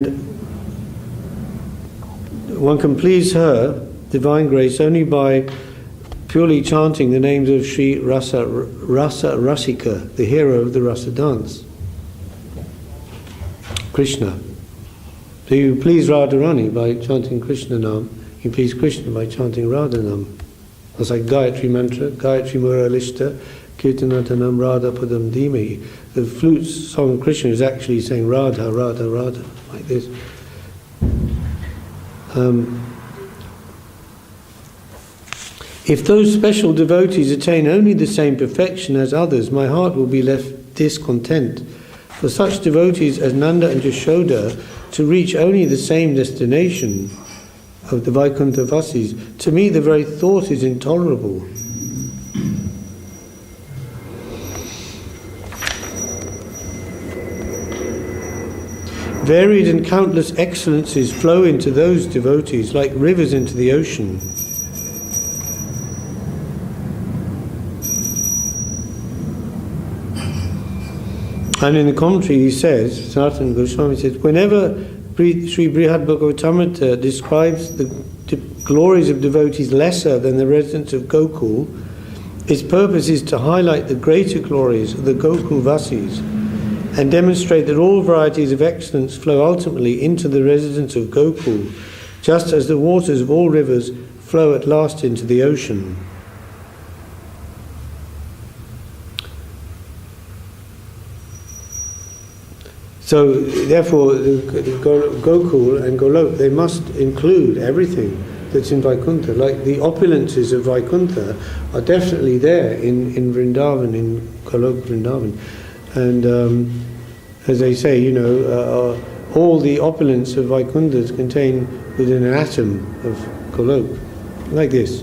one can please her, divine grace, only by purely chanting the names of Sri Rasa Rasika, the hero of the Rasa dance, Krishna. So you please Radharani by chanting Krishna Nam, you please Krishna by chanting Radha Nam. It's like Gayatri Mantra, Gayatri Muralishta, Kirtanatanam Radha Padam Dhimi. The flute song of Krishna is actually saying Radha, Radha, Radha, like this. If those special devotees attain only the same perfection as others, my heart will be left discontent. For such devotees as Nanda and Yashoda to reach only the same destination of the Vaikuntha Vasis, to me the very thought is intolerable. Varied and countless excellences flow into those devotees like rivers into the ocean. And in the commentary he says, Sanatana Goswami says, whenever Sri Brihad Bhagavatamrita describes the glories of devotees lesser than the residents of Gokul, its purpose is to highlight the greater glories of the Gokul Vasis and demonstrate that all varieties of excellence flow ultimately into the residents of Gokul, just as the waters of all rivers flow at last into the ocean. So, therefore, Gokul and Golok, they must include everything that's in Vaikuntha. Like the opulences of Vaikuntha are definitely there in Vrindavan, in Golok Vrindavan. And as they say, all the opulence of Vaikuntha is contained within an atom of Golok, like this.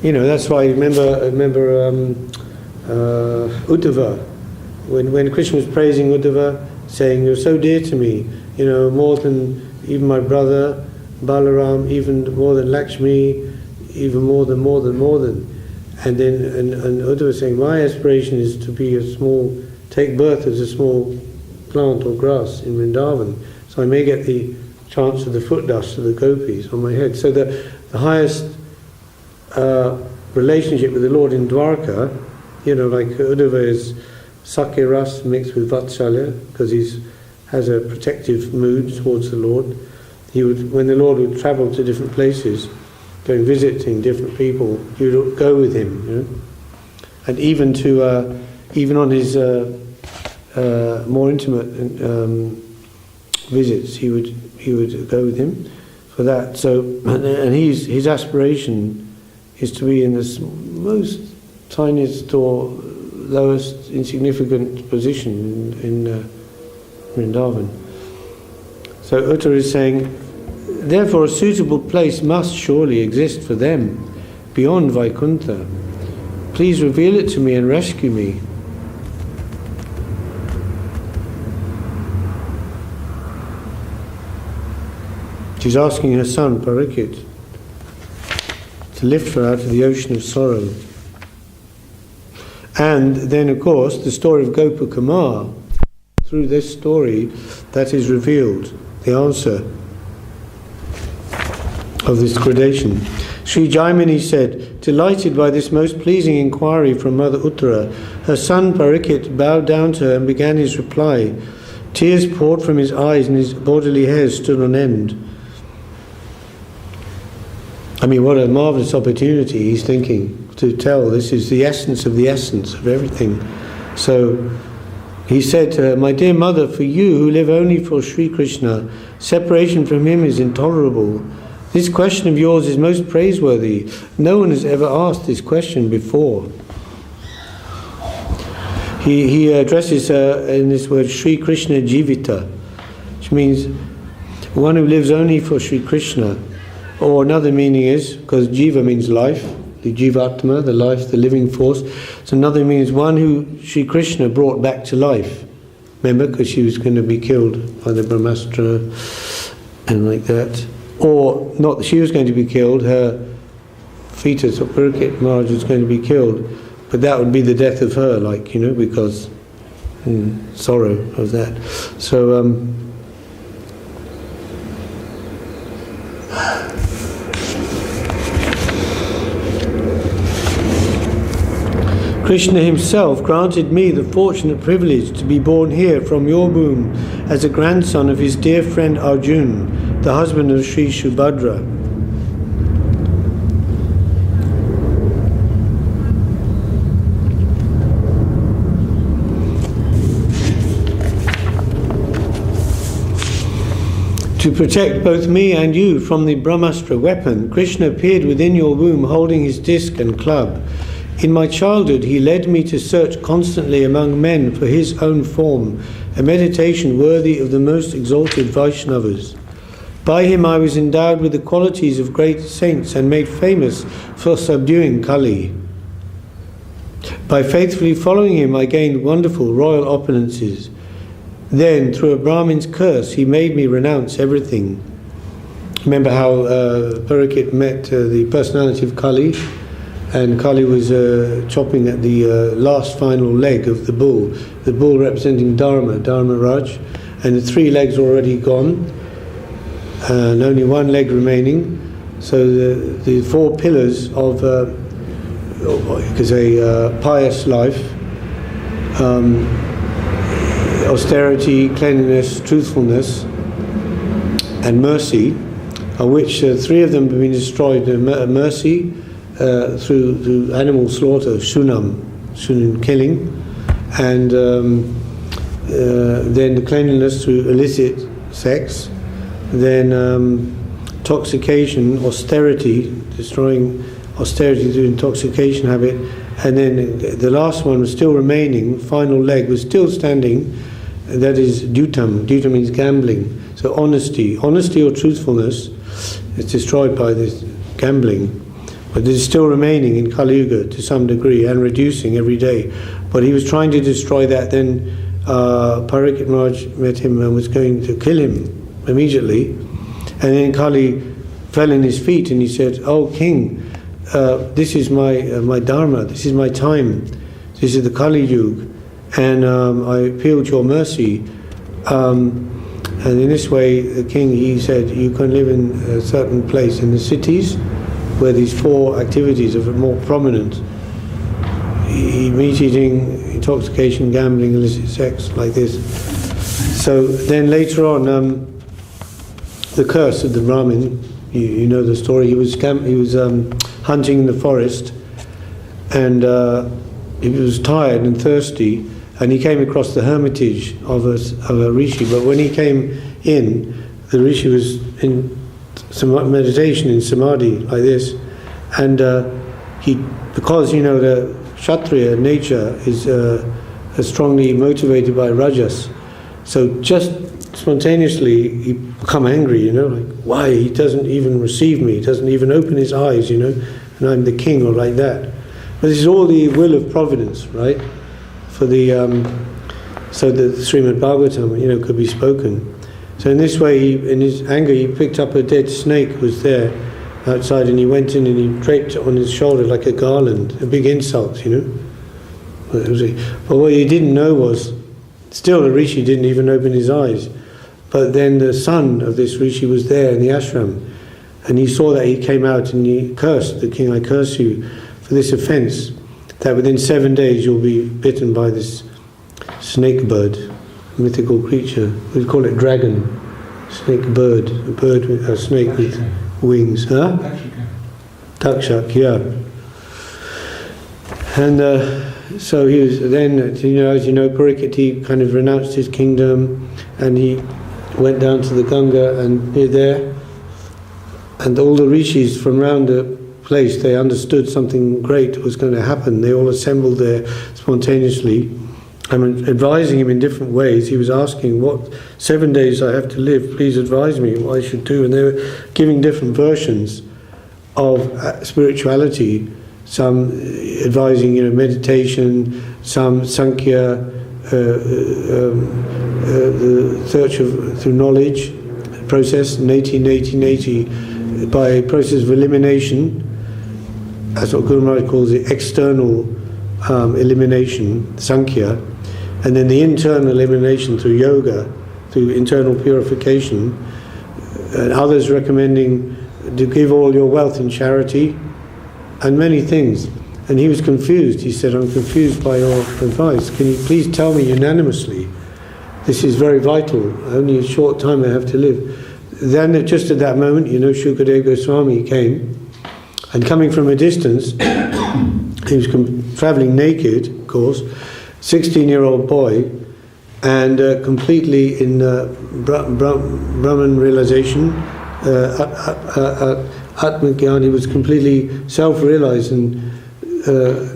That's why I remember Uddhava. When Krishna was praising Uddhava, saying, "You're so dear to me, more than even my brother Balaram, even more than Lakshmi, even more than." And then and Uddhava saying, "My aspiration is to be take birth as a small plant or grass in Vrindavan, so I may get the chance of the foot dust of the gopis on my head." So the highest relationship with the Lord in Dwarka, like Uddhava is Sakya Ras mixed with Vatsalya, because he has a protective mood towards the Lord. When the Lord would travel to different places, going visiting different people, he would go with him, and even on his more intimate visits, he would go with him for that. So, and his aspiration is to be in the most tiniest or lowest insignificant position in Vrindavan. So Uttara is saying, therefore a suitable place must surely exist for them beyond Vaikuntha. Please reveal it to me and rescue me. She's asking her son Parikshit to lift her out of the ocean of sorrow. And then, of course, the story of Gopakumar. Through this story, that is revealed the answer of this gradation. Sri Jaimini said, delighted by this most pleasing inquiry from Mother Uttara, her son Parikshit bowed down to her and began his reply. Tears poured from his eyes and his bodily hairs stood on end. What a marvellous opportunity, he's thinking, to tell. This is the essence of everything. So he said to her, my dear mother, for you who live only for Sri Krishna, separation from him is intolerable. This question of yours is most praiseworthy. No one has ever asked this question before. He addresses her in this word Sri Krishna Jivita, which means one who lives only for Sri Krishna. Or another meaning is, because Jiva means life, the Jivatma, the life, the living force. So another meaning is one who Sri Krishna brought back to life. Remember, because she was going to be killed by the Brahmastra and like that. Or not that she was going to be killed, her fetus or Parikshit Maharaj was going to be killed, but that would be the death of her, because sorrow of that. So Krishna himself granted me the fortunate privilege to be born here from your womb as a grandson of his dear friend Arjun, the husband of Sri Subhadra. To protect both me and you from the Brahmastra weapon, Krishna appeared within your womb holding his disc and club. In my childhood, he led me to search constantly among men for his own form, a meditation worthy of the most exalted Vaishnavas. By him I was endowed with the qualities of great saints and made famous for subduing Kali. By faithfully following him, I gained wonderful royal opulences. Then, through a Brahmin's curse, he made me renounce everything. Remember how Parikshit met the personality of Kali? And Kali was chopping at the last final leg of the bull representing Dharma Raj, and the 3 legs were already gone, and only 1 leg remaining. So the 4 pillars of you could say pious life, austerity, cleanliness, truthfulness, and mercy, of which 3 of them have been destroyed. Mercy through animal slaughter, shunam killing, and then the cleanliness through illicit sex, then intoxication, austerity, destroying austerity through intoxication habit, and then the last one was still remaining, final leg was still standing, and that is dutam. Dutam means gambling. So honesty or truthfulness is destroyed by this gambling. But it is still remaining in Kali Yuga to some degree and reducing every day. But he was trying to destroy that. Then Parikshit Maharaj met him and was going to kill him immediately. And then Kali fell in his feet and he said, "Oh King, this is my dharma, this is my time, this is the Kali Yuga, and I appeal to your mercy." And in this way, the king, he said, you can live in a certain place in the cities where these 4 activities are more prominent. Meat eating, intoxication, gambling, illicit sex, like this. So then later on, the curse of the Brahmin, you know the story, he was hunting in the forest, and he was tired and thirsty, and he came across the hermitage of a rishi. But when he came in, the rishi was in some meditation, in samadhi, like this, and because the Kshatriya nature is strongly motivated by rajas, so just spontaneously he become angry, like, why he doesn't even receive me, he doesn't even open his eyes, and I'm the king, or like that. But this is all the will of providence, right? For the so that the Srimad Bhagavatam, could be spoken. So in this way, in his anger, he picked up a dead snake, was there outside, and he went in and he draped it on his shoulder like a garland, a big insult, But what he didn't know was, still the rishi didn't even open his eyes. But then the son of this rishi was there in the ashram, and he saw that, he came out and he cursed the king, "I curse you for this offence, that within 7 days you'll be bitten by this snake bird, mythical creature. We call it dragon, snake bird, a snake with wings." Huh? Takshak, yeah. And so he was then, as you know, Parikshit, he kind of renounced his kingdom, and he went down to the Ganga and be there. And all the rishis from around the place, they understood something great was going to happen. They all assembled there spontaneously. I'm advising him in different ways. He was asking, what 7 days I have to live, please advise me what I should do. And they were giving different versions of spirituality, some advising meditation, some Sankhya, the search through knowledge process, neti, by a process of elimination. That's what Guru Maharaj calls it, external elimination, Sankhya. And then the internal elimination through yoga, through internal purification, and others recommending to give all your wealth in charity, and many things. And he was confused. He said, I'm confused by your advice. Can you please tell me unanimously? This is very vital. Only a short time I have to live. Then just at that moment, Shukadeva Goswami came, and coming from a distance, he was travelling naked, of course, 16-year-old boy, and completely in Brahman realization, Atmagyan. He was completely self-realized and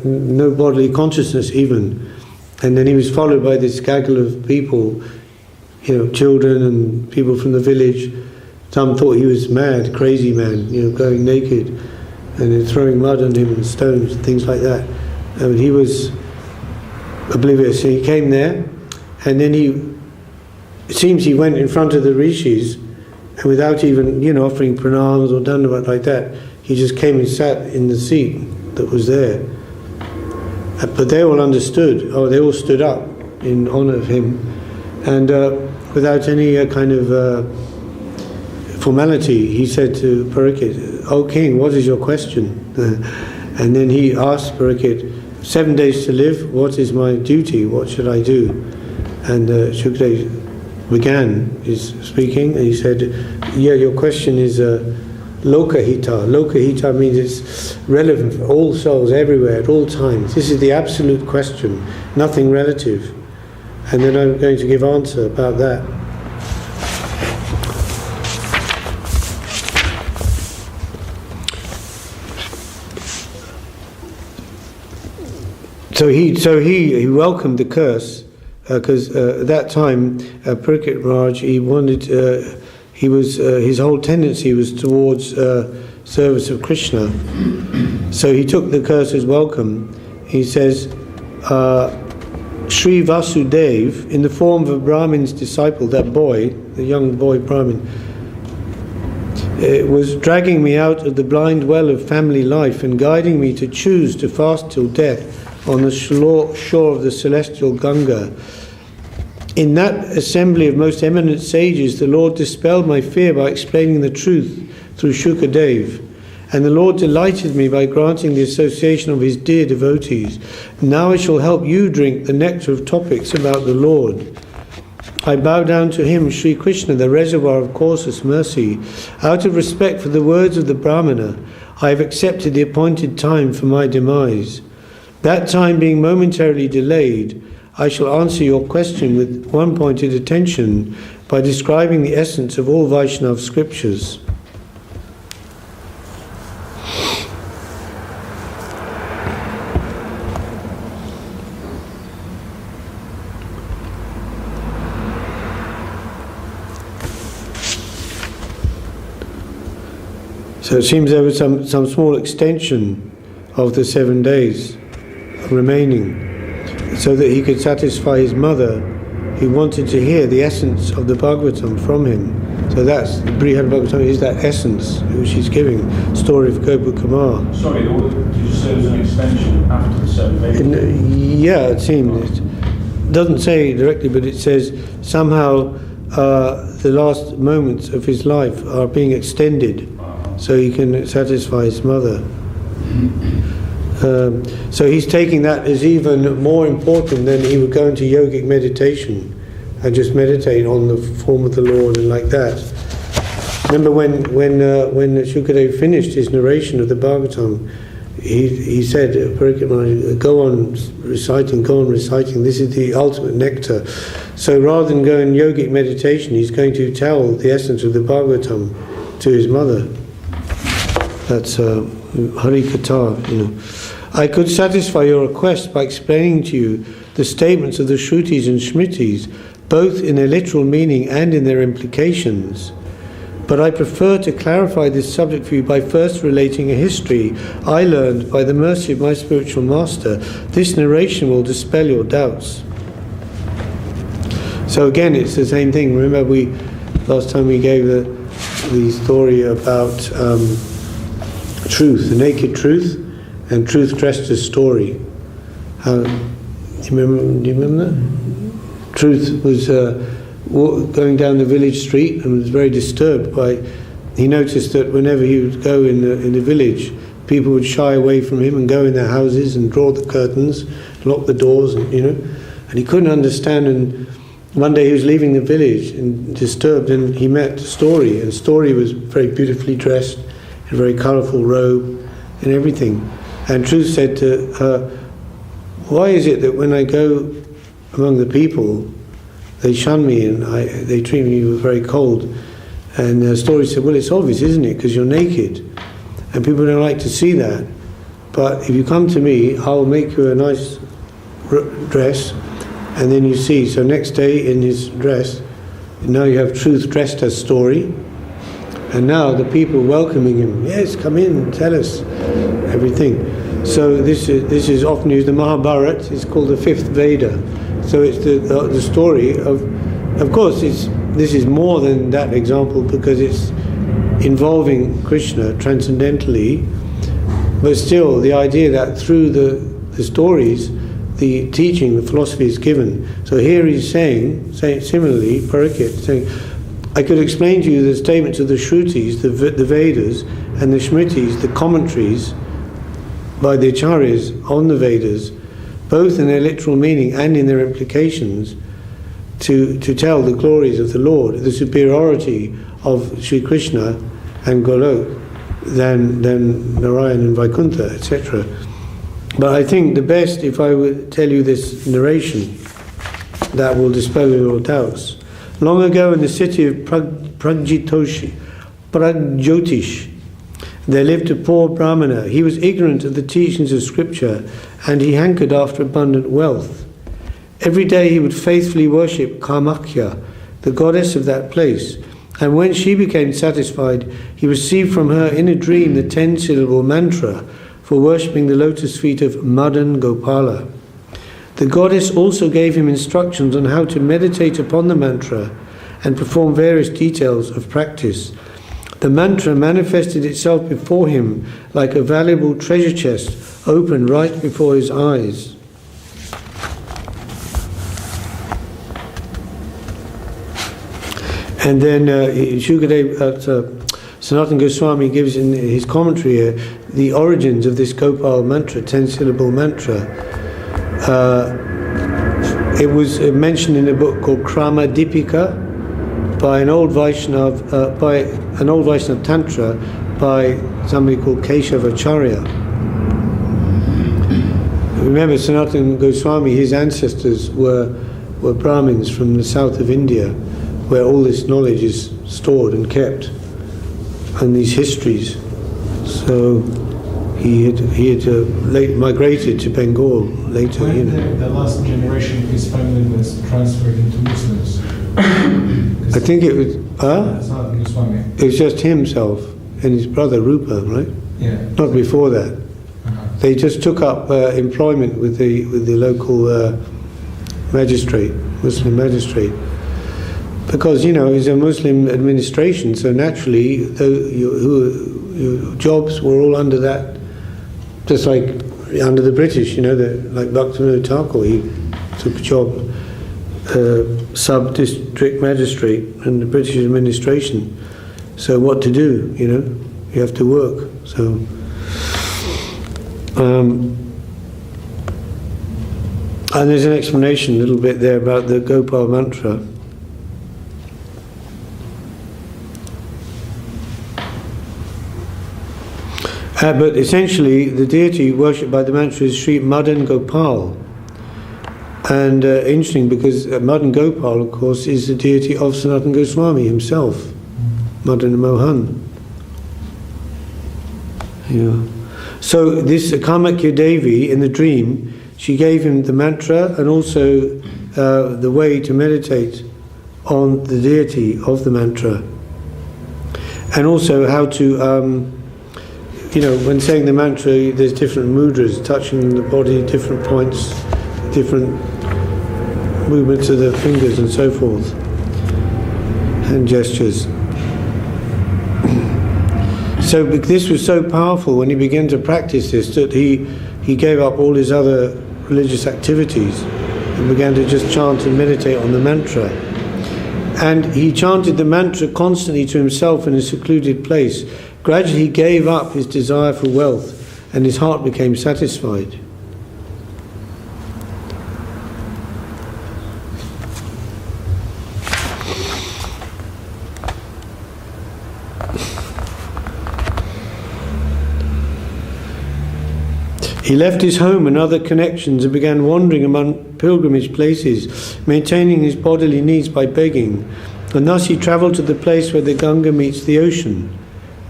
no bodily consciousness even. And then he was followed by this gaggle of people, children and people from the village. Some thought he was mad, crazy man, going naked, and then throwing mud on him and stones and things like that. And he was oblivious. So he came there, and then it seems he went in front of the rishis, and without even, offering pranams or dandavat like that, he just came and sat in the seat that was there. But they all understood, they all stood up in honor of him, and without any kind of formality, he said to Parikshit, "O king, what is your question?" And then he asked Parikshit, 7 days to live, what is my duty? What should I do? And Shukadeva began his speaking, and he said, your question is Lokahita. Lokahita means it's relevant for all souls everywhere at all times. This is the absolute question, nothing relative. And then I'm going to give answer about that. So he welcomed the curse because at that time Parikshit Maharaj, he wanted his whole tendency was towards service of Krishna. So he took the curse as welcome. He says, Sri Vasudev, in the form of a Brahmin's disciple, that boy, the young boy Brahmin, was dragging me out of the blind well of family life and guiding me to choose to fast till death on the shore of the celestial Ganga. In that assembly of most eminent sages, the Lord dispelled my fear by explaining the truth through Shukadev, and the Lord delighted me by granting the association of his dear devotees. Now I shall help you drink the nectar of topics about the Lord. I bow down to him, Sri Krishna, the reservoir of causeless mercy. Out of respect for the words of the Brahmana, I have accepted the appointed time for my demise. That time being momentarily delayed, I shall answer your question with one pointed attention by describing the essence of all Vaishnava scriptures. So it seems there was some small extension of the 7 days remaining, so that he could satisfy his mother, who wanted to hear the essence of the Bhagavatam from him. So that's the Brihad Bhagavatam, is that essence which he's giving. Story of Gopa Kumar. Sorry, did you say there's an extension after the 7 days? Yeah, it seems. It doesn't say directly, but it says somehow the last moments of his life are being extended, so he can satisfy his mother. So he's taking that as even more important than he would go into yogic meditation and just meditate on the form of the Lord and like that. Remember when Shukadeva finished his narration of the Bhagavatam, he said, Parikshit Maharaj, go on reciting, this is the ultimate nectar. So rather than go in yogic meditation, he's going to tell the essence of the Bhagavatam to his mother. That's Hari Katha, I could satisfy your request by explaining to you the statements of the Shrutis and Smritis, both in their literal meaning and in their implications. But I prefer to clarify this subject for you by first relating a history I learned by the mercy of my spiritual master. This narration will dispel your doubts. So again, it's the same thing. Remember, last time we gave the story about truth, the naked truth, and truth dressed as story. How Do you remember that? Truth was going down the village street and was very disturbed by. He noticed that whenever he would go in the village, people would shy away from him and go in their houses and draw the curtains, lock the doors, and he couldn't understand. And one day he was leaving the village and disturbed, and he met Story, and Story was very beautifully dressed in a very colourful robe and everything. And Truth said to her, "Why is it that when I go among the people, they shun me and they treat me very cold?" And Story said, "Well, it's obvious, isn't it? Because you're naked, and people don't like to see that. But if you come to me, I'll make you a nice dress, and then you see." So next day in his dress, now you have Truth dressed as Story, and now the people welcoming him. "Yes, come in, tell us everything." So this is often used. The Mahabharata is called the fifth Veda. So it's the story of course, this is more than that example because it's involving Krishna transcendentally, but still the idea that through the stories, the teaching, the philosophy is given. So here he's saying similarly, Parikit, saying, I could explain to you the statements of the Shrutis, the Vedas, and the Smritis, the commentaries by the Acharyas on the Vedas, both in their literal meaning and in their implications, to tell the glories of the Lord, the superiority of Sri Krishna and Golok than Narayan and Vaikuntha, etc. But I think the best, if I would tell you this narration, that will dispel your doubts. Long ago in the city of Pragjyotish, there lived a poor Brahmana. He was ignorant of the teachings of scripture, and he hankered after abundant wealth. Every day he would faithfully worship Kamakhya, the goddess of that place, and when she became satisfied, he received from her in a dream the 10-syllable mantra for worshipping the lotus feet of Madan Gopala. The goddess also gave him instructions on how to meditate upon the mantra and perform various details of practice. The mantra manifested itself before him like a valuable treasure chest open right before his eyes. And then Sanatana Goswami gives in his commentary here the origins of this Gopal mantra, 10-syllable mantra. It was mentioned in a book called Krama Dipika by an old Vaishnav Tantra by somebody called Keshavacharya. Remember, Sanatana Goswami, his ancestors were Brahmins from the south of India, where all this knowledge is stored and kept, and these histories. So he had late migrated to Bengal later. When the last generation of his family was transferred into Muslims? I think it was. It was just himself and his brother Rupa, right? Yeah. Not before that. They just took up employment with the local magistrate, Muslim magistrate. Because, it's a Muslim administration, so naturally your jobs were all under that, just like under the British, like Bhakti Thakur, he took a job, sub-district magistrate in the British administration. So what to do, you have to work. So, and there's an explanation a little bit there about the Gopal mantra. But essentially, the deity worshipped by the mantra is Sri Madan Gopal. And interesting, because Madan Gopal, of course, is the deity of Sanatana Goswami himself, Madan Mohan. Yeah. So this Kamakhya Devi, in the dream, she gave him the mantra and also the way to meditate on the deity of the mantra. And also how to... when saying the mantra, there's different mudras, touching the body, different points, different movements of the fingers and so forth, and gestures. So this was so powerful when he began to practice this that he gave up all his other religious activities and began to just chant and meditate on the mantra. And he chanted the mantra constantly to himself in a secluded place. Gradually he gave up his desire for wealth and his heart became satisfied. He left his home and other connections and began wandering among pilgrimage places, maintaining his bodily needs by begging. And thus he travelled to the place where the Ganga meets the ocean,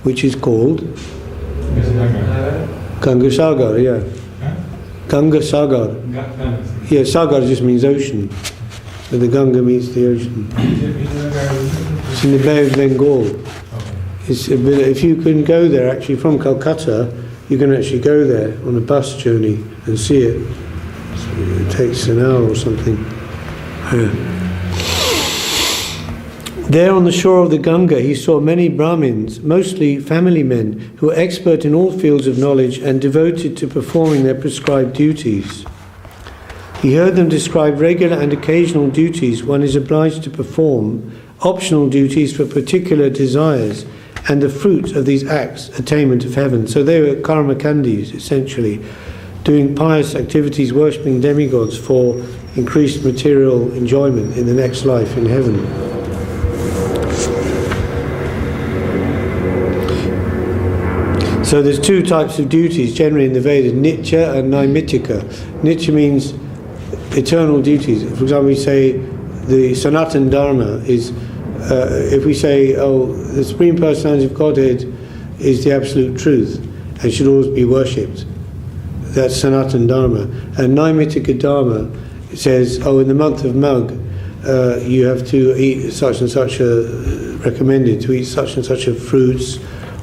which is called Ganga Sagar, yeah. Ganga Sagar. Yeah, Sagar just means ocean, where the Ganga meets the ocean. It's in the Bay of Bengal. If you can go there, actually, from Calcutta, you can actually go there on a bus journey and see it. It takes an hour or something. There on the shore of the Ganga, he saw many Brahmins, mostly family men, who were expert in all fields of knowledge and devoted to performing their prescribed duties. He heard them describe regular and occasional duties one is obliged to perform, optional duties for particular desires, and the fruit of these acts, attainment of heaven. So they were karmakandis, essentially, doing pious activities, worshipping demigods for increased material enjoyment in the next life in heaven. So there's two types of duties generally in the Vedas, nitya and naimittika. Nitya means eternal duties. For example, we say the Sanatana Dharma is if we say, the Supreme Personality of Godhead is the absolute truth and should always be worshipped, that's Sanatana Dharma. And Naimittika Dharma says, in the month of Magh, you have to eat such and such recommended to eat such and such fruits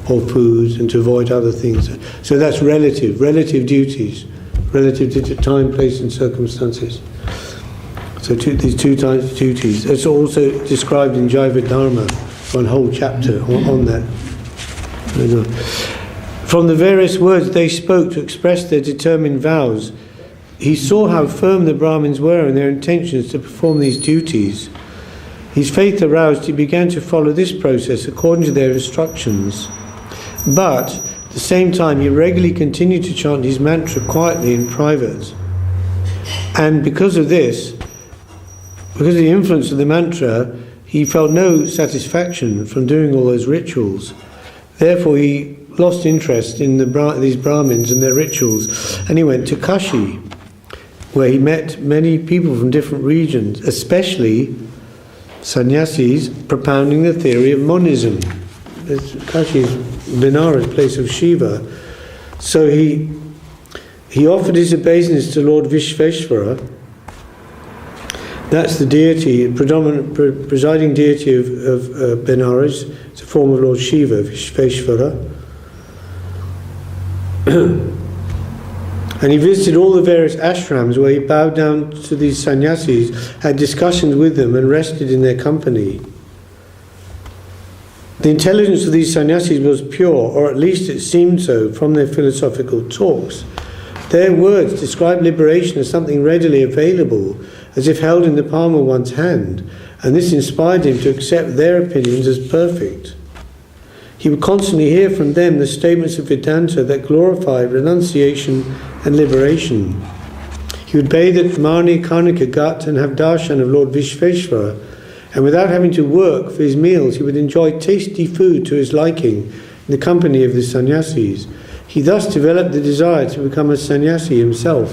or foods and to avoid other things. So that's relative duties, relative to time, place and circumstances. So these two types of duties. It's also described in Jaiva Dharma, one whole chapter on that. From the various words they spoke to express their determined vows, he saw how firm the Brahmins were in their intentions to perform these duties. His faith aroused, he began to follow this process according to their instructions. But at the same time, he regularly continued to chant his mantra quietly in private. And because of this, because of the influence of the mantra, he felt no satisfaction from doing all those rituals. Therefore, he lost interest in these Brahmins and their rituals, and he went to Kashi, where he met many people from different regions, especially sannyasis propounding the theory of monism. Kashi is Benares, place of Shiva. So he offered his obeisance to Lord Vishveshvara. That's the deity, presiding deity of Benares. It's a form of Lord Shiva, Vishveshvara. And he visited all the various ashrams where he bowed down to these sannyasis, had discussions with them and rested in their company. The intelligence of these sannyasis was pure, or at least it seemed so from their philosophical talks. Their words described liberation as something readily available, as if held in the palm of one's hand, and this inspired him to accept their opinions as perfect. He would constantly hear from them the statements of Vedanta that glorified renunciation and liberation. He would bathe at Mani Karnika Ghat and have darshan of Lord Vishveshvara, and without having to work for his meals, he would enjoy tasty food to his liking in the company of the sannyasis. He thus developed the desire to become a sannyasi himself.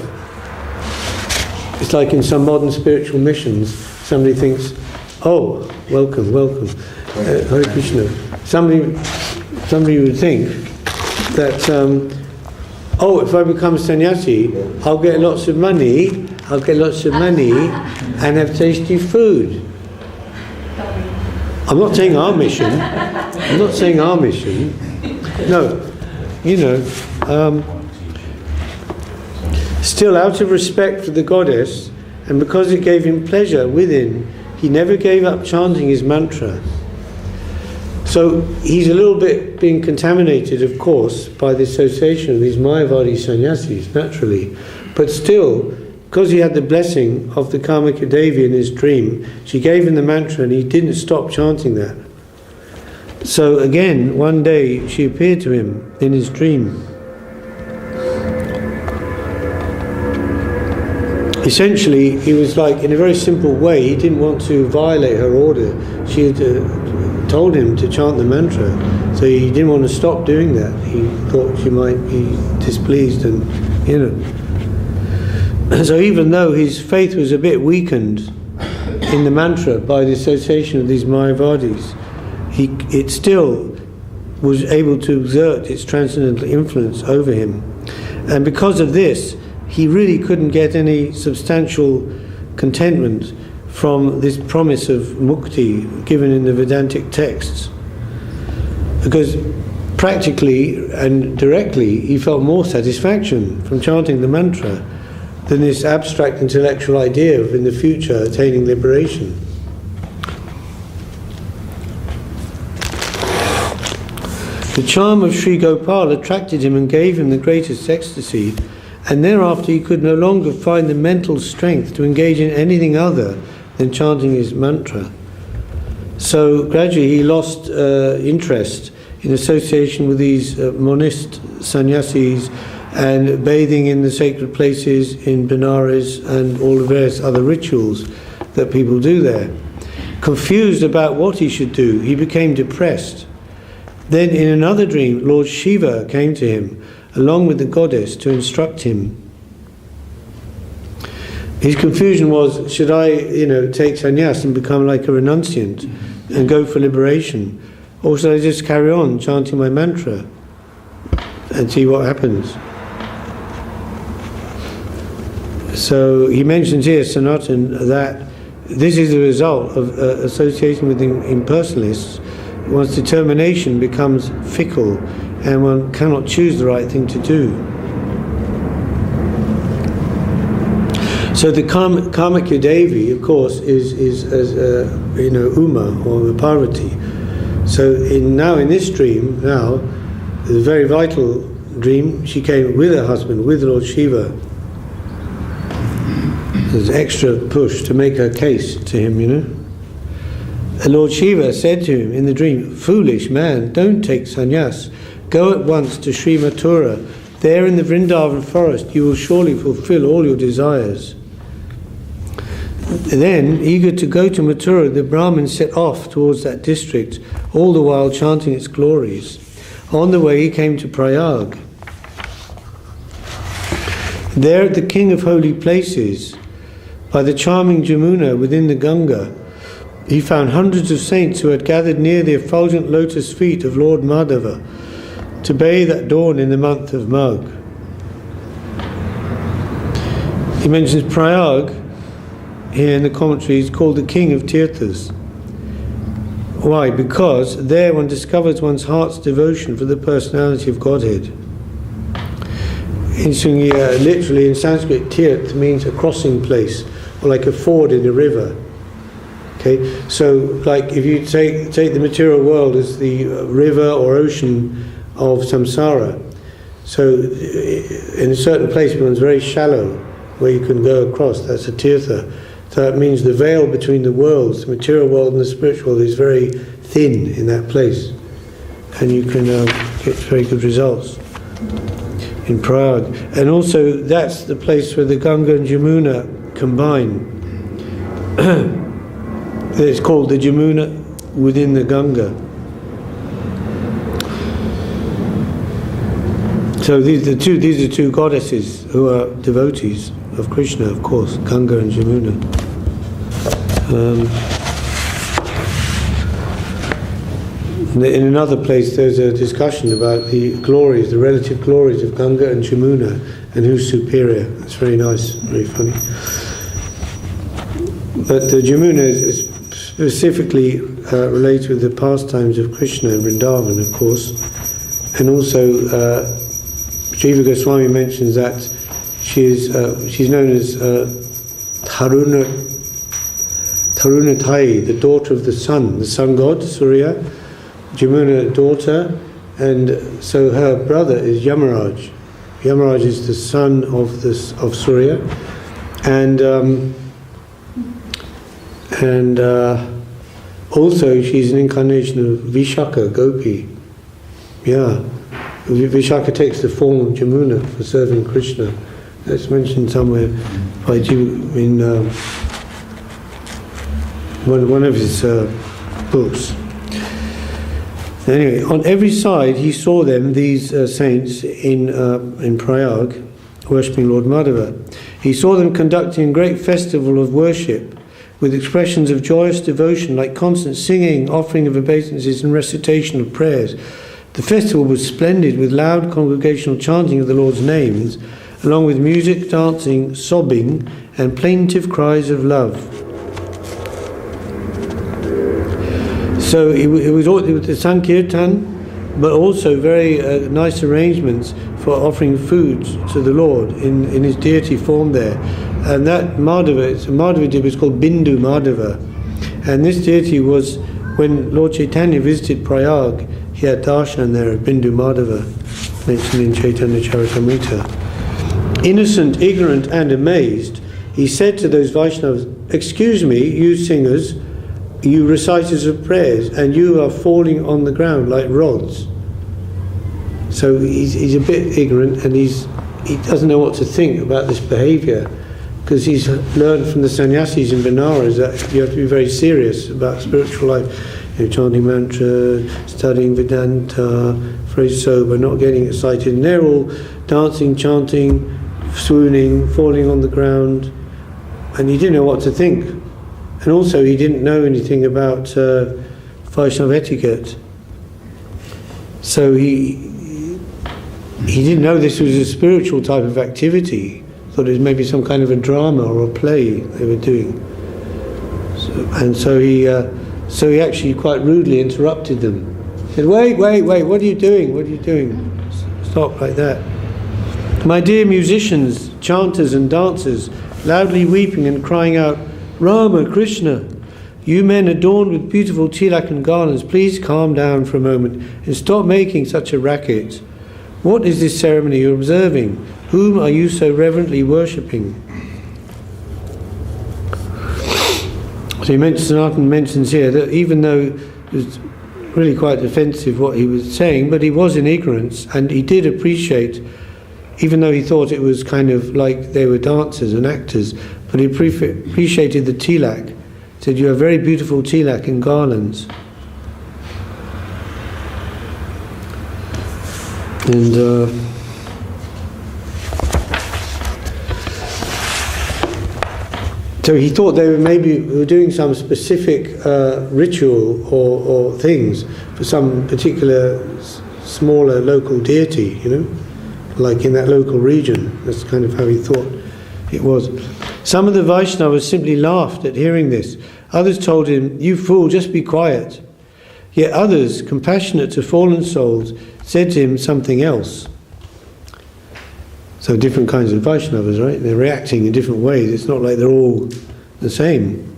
It's like in some modern spiritual missions, somebody thinks, welcome, Hare Krishna. Somebody would think that, if I become a sannyasi, I'll get lots of money and have tasty food. I'm not saying our mission. No, still out of respect for the goddess, and because it gave him pleasure within, he never gave up chanting his mantra. So he's a little bit being contaminated, of course, by the association of these Mayavadi sannyasis, naturally. But still, because he had the blessing of the Kamaka Devi in his dream, she gave him the mantra and he didn't stop chanting that. So again, one day she appeared to him in his dream. Essentially, he was like, in a very simple way, he didn't want to violate her order. She had told him to chant the mantra, so he didn't want to stop doing that. He thought she might be displeased, and so even though his faith was a bit weakened in the mantra by the association of these Mayavadis, it still was able to exert its transcendental influence over him. And because of this, he really couldn't get any substantial contentment from this promise of mukti given in the Vedantic texts. Because practically and directly he felt more satisfaction from chanting the mantra than this abstract intellectual idea of in the future attaining liberation. The charm of Sri Gopal attracted him and gave him the greatest ecstasy, and thereafter he could no longer find the mental strength to engage in anything other than chanting his mantra. So gradually he lost interest in association with these monist sannyasis and bathing in the sacred places in Benares and all the various other rituals that people do there. Confused about what he should do, he became depressed. Then in another dream, Lord Shiva came to him along with the goddess to instruct him. His confusion was, should I, take sannyas and become like a renunciant and go for liberation, or should I just carry on chanting my mantra and see what happens? So he mentions here, Sanatan, that this is the result of associating with impersonalists. One's determination becomes fickle and one cannot choose the right thing to do. So the Kamaka Devi, of course, is Uma or Parvati. So in this dream, the very vital dream, she came with her husband, with Lord Shiva. There's extra push to make her case to him, And Lord Shiva said to him in the dream, "Foolish man, don't take sannyas. Go at once to Sri Mathura. There in the Vrindavan forest you will surely fulfill all your desires." Then, eager to go to Mathura, the Brahmin set off towards that district, all the while chanting its glories. On the way he came to Prayag. There at the king of holy places, by the charming Jamuna within the Ganga, he found hundreds of saints who had gathered near the effulgent lotus feet of Lord Madhava to bathe at dawn in the month of Magh. He mentions Prayag here in the commentary is called the king of tirthas. Why? Because there one discovers one's heart's devotion for the personality of Godhead. Literally in Sanskrit, tirth means a crossing place, or like a ford in a river. Okay, so like if you take the material world as the river or ocean of samsara, so in a certain place one's very shallow where you can go across, that's a tirtha. So that means the veil between the worlds, the material world and the spiritual world, is very thin in that place, and you can get very good results in Prague. And also that's the place where the Ganga and Jamuna combine. It's called the Jamuna within the Ganga. So these are two goddesses who are devotees of Krishna, of course, Ganga and Jamuna. In another place there's a discussion about the glories, the relative glories of Ganga and Jamuna and who's superior. It's very nice, very funny. But the Jamuna is specifically related with the pastimes of Krishna and Vrindavan, of course. And also Jiva Goswami mentions that she's known as Tarunatai, the daughter of the sun god, Surya, Jamuna daughter, and so her brother is Yamaraj. Yamaraj is the son of Surya, And also she's an incarnation of Vishaka, Gopi. Yeah. Vishaka takes the form of Jamuna for serving Krishna. That's mentioned somewhere by in one of his books. Anyway, on every side he saw them, these saints in Prayag, worshipping Lord Madhava. He saw them conducting a great festival of worship with expressions of joyous devotion like constant singing, offering of obeisances and recitation of prayers. The festival was splendid with loud congregational chanting of the Lord's names, along with music, dancing, sobbing and plaintive cries of love. So it was the Sankirtan, but also very nice arrangements for offering food to the Lord in his deity form there. And that Madhava deity was called Bindu Madhava. And this deity was, when Lord Chaitanya visited Prayag, he had darshan there of Bindu Madhava, mentioned in Chaitanya Charitamrita. Innocent, ignorant and amazed, he said to those Vaishnavas, "Excuse me, you singers, you reciters of prayers, and you are falling on the ground like rods." So he's a bit ignorant, and he doesn't know what to think about this behaviour, because he's learned from the sannyasis in Benares that you have to be very serious about spiritual life. Chanting mantra, studying Vedanta, very sober, not getting excited. And they're all dancing, chanting, swooning, falling on the ground. And he didn't know what to think. And also he didn't know anything about Vaishnava etiquette. So he didn't know this was a spiritual type of activity. Thought it was maybe some kind of a drama or a play they were doing. So he actually quite rudely interrupted them. He said, wait, what are you doing? What are you doing? Stop like that. My dear musicians, chanters and dancers, loudly weeping and crying out, Rama, Krishna, you men adorned with beautiful tilak and garlands, please calm down for a moment and stop making such a racket. What is this ceremony you're observing? Whom are you so reverently worshipping? So Sanatana mentions here that even though it was really quite offensive what he was saying, but he was in ignorance, and he did appreciate, even though he thought it was kind of like they were dancers and actors, but he appreciated the tilak. He said, you have very beautiful tilak and garlands. And so he thought they were doing some specific ritual or things for some particular smaller local deity, like in that local region. That's kind of how he thought it was. Some of the Vaishnavas simply laughed at hearing this. Others told him, you fool, just be quiet. Yet others, compassionate to fallen souls, said to him something else. So different kinds of Vaishnavas, right? They're reacting in different ways. It's not like they're all the same.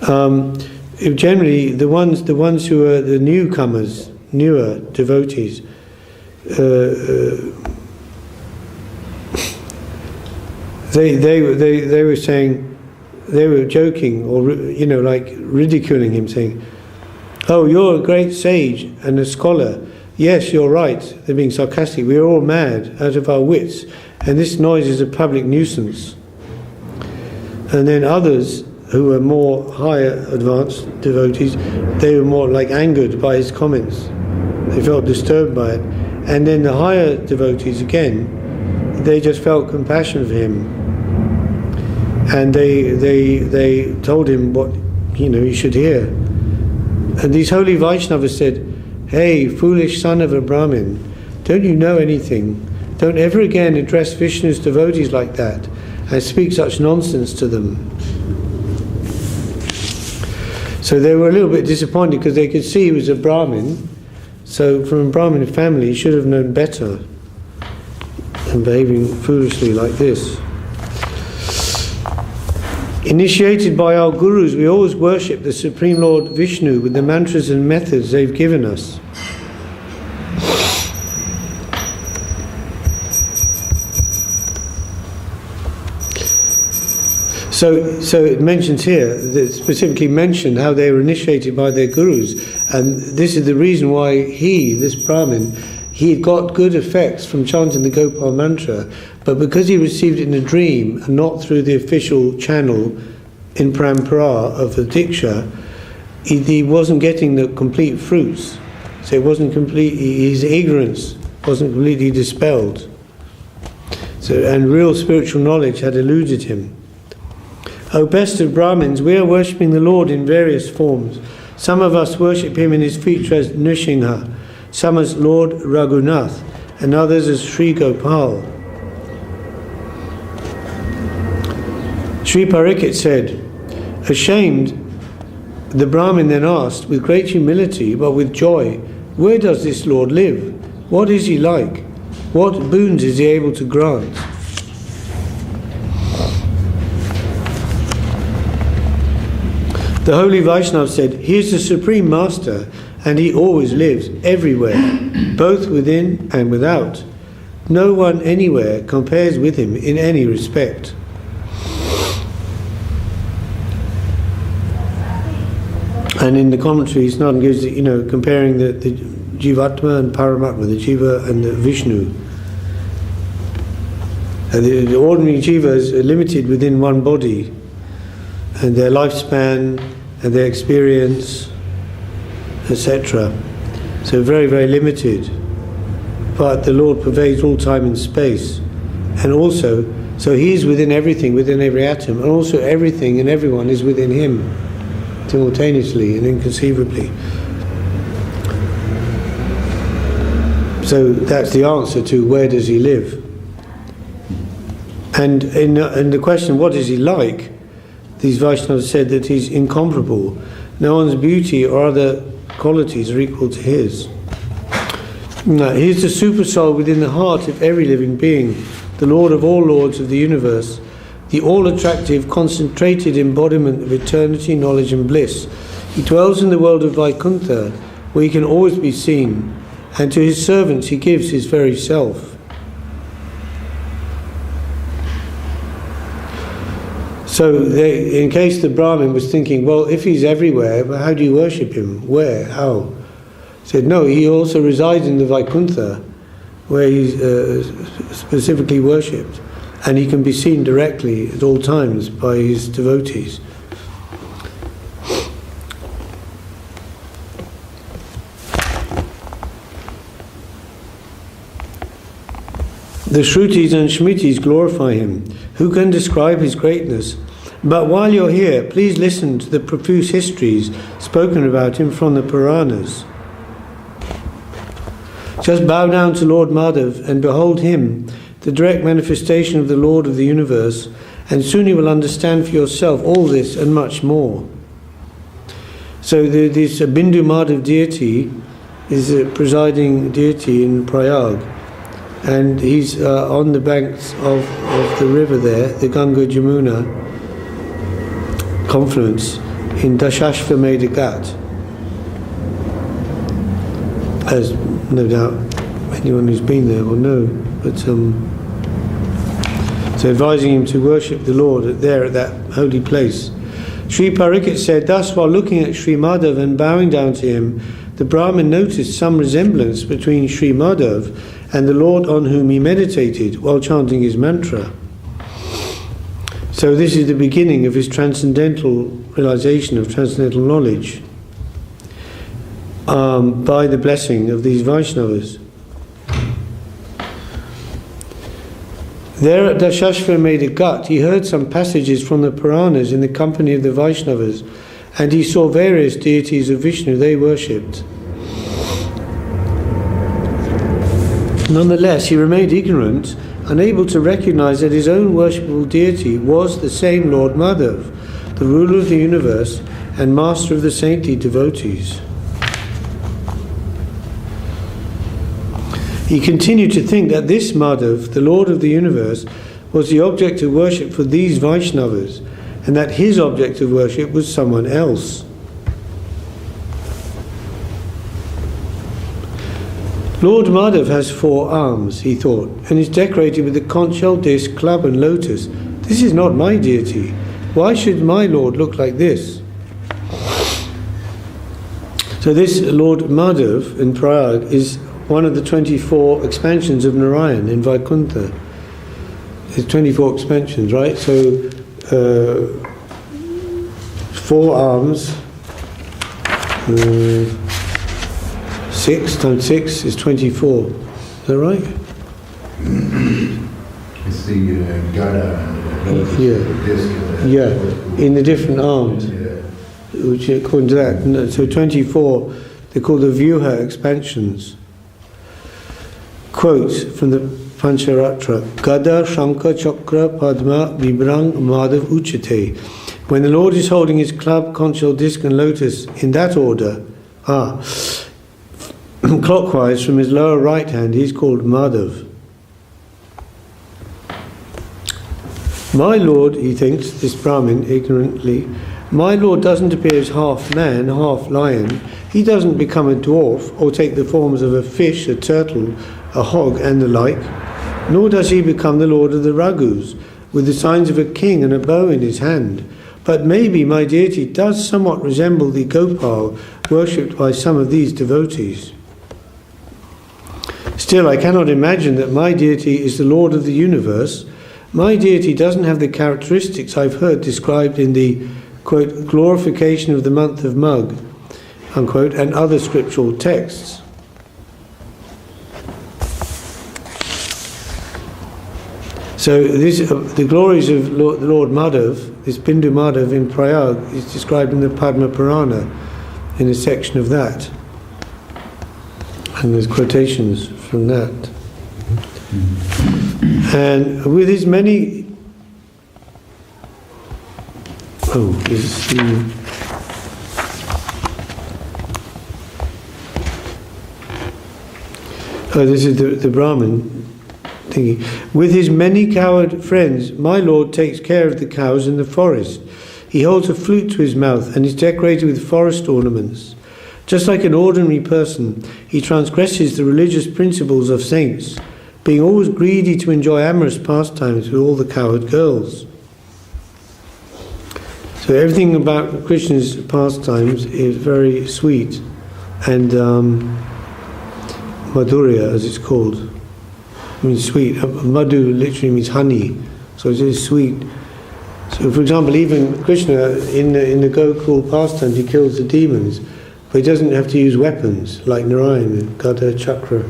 Generally, the ones who are the newcomers, newer devotees, they were saying, they were joking or like ridiculing him, saying, "Oh, you're a great sage and a scholar. Yes, you're right." They're being sarcastic. We're all mad, out of our wits, and this noise is a public nuisance. And then others who were more higher advanced devotees, they were more like angered by his comments. They felt disturbed by it. And then the higher devotees again, they just felt compassion for him. And they told him what he should hear. And these holy Vaishnavas said, "Hey, foolish son of a Brahmin, don't you know anything? Don't ever again address Vishnu's devotees like that and speak such nonsense to them." So they were a little bit disappointed because they could see he was a Brahmin. So from a Brahmin family, he should have known better than behaving foolishly like this. Initiated by our gurus, we always worship the Supreme Lord Vishnu with the mantras and methods they've given us. So it mentions here, that specifically mentioned how they were initiated by their gurus, and this is the reason why this Brahmin, he had got good effects from chanting the Gopal mantra, but because he received it in a dream and not through the official channel in parampara of the Diksha, he wasn't getting the complete fruits. So it wasn't complete, his ignorance wasn't completely dispelled. And real spiritual knowledge had eluded him. O best of Brahmins, we are worshipping the Lord in various forms. Some of us worship him in his feature as Nrsimha, some as Lord Raghunath, and others as Sri Gopal. Sri Pariksit said, ashamed, the Brahmin then asked, with great humility but with joy, where does this Lord live? What is he like? What boons is he able to grant? The holy Vaishnava said, he is the Supreme Master, and he always lives, everywhere, both within and without. No one anywhere compares with him in any respect. And in the commentary, Snodden gives, comparing the Jivatma and Paramatma, the Jiva and the Vishnu. The ordinary Jivas are limited within one body, and their lifespan and their experience, etc. So very, very limited. But the Lord pervades all time and space. And also, so he is within everything, within every atom, and also everything and everyone is within him, simultaneously and inconceivably. So that's the answer to where does he live. And in the question, what is he like? These Vaishnavas said that he's incomparable. No one's beauty or other qualities are equal to his. No, he's the super soul within the heart of every living being, the Lord of all lords of the universe, the all-attractive, concentrated embodiment of eternity, knowledge and bliss. He dwells in the world of Vaikuntha, where he can always be seen, and to his servants he gives his very self. So in case the Brahmin was thinking, well, if he's everywhere, but how do you worship him? Where? How? He said, no, he also resides in the Vaikuntha, where he's specifically worshipped, and he can be seen directly at all times by his devotees. The Shrutis and Shmitis glorify him. Who can describe his greatness? But while you're here, please listen to the profuse histories spoken about him from the Puranas. Just bow down to Lord Madhav and behold him, the direct manifestation of the Lord of the universe, and soon you will understand for yourself all this and much more. So this Bindu Madhav deity is a presiding deity in Prayag, and he's on the banks of the river there, the Ganga Jamuna confluence in Dashashvamedha Ghat. As no doubt anyone who's been there will know, but so advising him to worship the Lord there at that holy place. Sri Pariksit said, thus while looking at Sri Madhav and bowing down to him, the Brahmin noticed some resemblance between Sri Madhav and the Lord on whom he meditated while chanting his mantra. So this is the beginning of his transcendental realization of transcendental knowledge by the blessing of these Vaishnavas. There at Dashashvamedha Ghat, he heard some passages from the Puranas in the company of the Vaishnavas, and he saw various deities of Vishnu they worshipped. Nonetheless, he remained ignorant, unable to recognize that his own worshipable deity was the same Lord Madhav, the ruler of the universe and master of the saintly devotees. He continued to think that this Madhav, the Lord of the universe, was the object of worship for these Vaishnavas, and that his object of worship was someone else. Lord Madhav has 4 arms, he thought, and is decorated with the conch shell, disc, club and lotus. This is not my deity. Why should my Lord look like this? So this Lord Madhav in Prayag is one of the 24 expansions of Narayan in Vaikuntha. There's 24 expansions, right? So 4 arms, 6 times 6 is 24. Is that right? It's the Gada and the disc. Yeah, in the different arms. Which according to that, so 24, they're called the Vyuha expansions. Quote from the Pancharatra: Gada, Shankha, Chakra, Padma, Vibrang, Madhav, Uchate. When the Lord is holding his club, conch, shell, disc and lotus in that order, clockwise from his lower right hand, he's called Madhav. My Lord, he thinks, this Brahmin ignorantly, my Lord doesn't appear as half man, half lion. He doesn't become a dwarf or take the forms of a fish, a turtle, a hog and the like. Nor does he become the Lord of the Raghus, with the signs of a king and a bow in his hand. But maybe my deity does somewhat resemble the Gopal worshipped by some of these devotees. Still, I cannot imagine that my deity is the Lord of the universe. My deity doesn't have the characteristics I've heard described in the, quote, glorification of the month of Magh, unquote, and other scriptural texts. So the glories of Lord Madhav, this Bindu Madhav in Prayag, is described in the Padma Purana, in a section of that. And there's quotations from that. And with his many... this is the Brahmin thingy. With his many coward friends, my Lord takes care of the cows in the forest. He holds a flute to his mouth and is decorated with forest ornaments. Just like an ordinary person, he transgresses the religious principles of saints, being always greedy to enjoy amorous pastimes with all the coward girls. So everything about Krishna's pastimes is very sweet and madhurya, as it's called. It means sweet. Madhu literally means honey, so it is sweet. So, for example, even Krishna in the Gokul pastimes, he kills the demons, but he doesn't have to use weapons like Narayan, Gada, Chakra,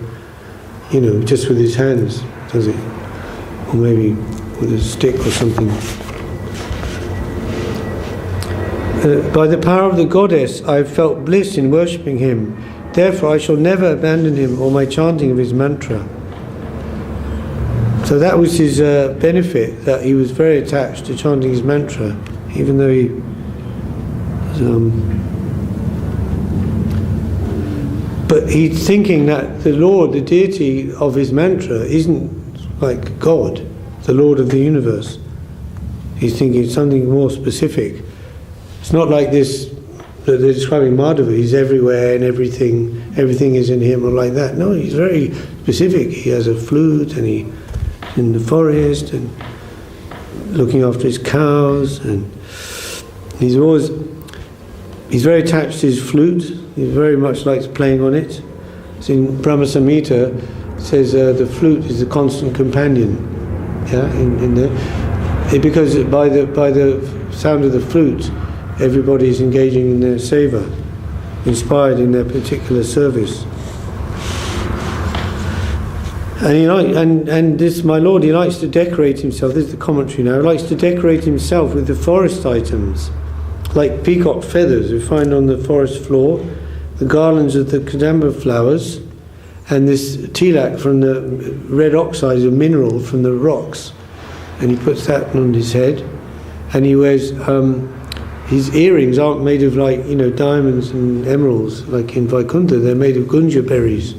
just with his hands, does it? Or maybe with a stick or something. By the power of the goddess, I have felt bliss in worshipping him. Therefore, I shall never abandon him or my chanting of his mantra. So that was his benefit, that he was very attached to chanting his mantra, even though he was, but he's thinking that the Lord, the deity of his mantra, isn't like God, the Lord of the universe. He's thinking something more specific. It's not like this that they're describing Madhava, he's everywhere and everything is in him or like that. No, he's very specific. He has a flute and he's in the forest and looking after his cows, and he's very attached to his flute. He very much likes playing on it. It's in Brahma Samhita, it says the flute is the constant companion. Yeah, in there, because by the sound of the flute, everybody is engaging in their seva, inspired in their particular service. And this, my Lord, he likes to decorate himself. This is the commentary now. He likes to decorate himself with the forest items, like peacock feathers we find on the forest floor, the garlands of the kadamba flowers, and this tilak from the red oxides of mineral from the rocks. And he puts that on his head, and he wears. His earrings aren't made of diamonds and emeralds like in Vaikuntha. They're made of gunja berries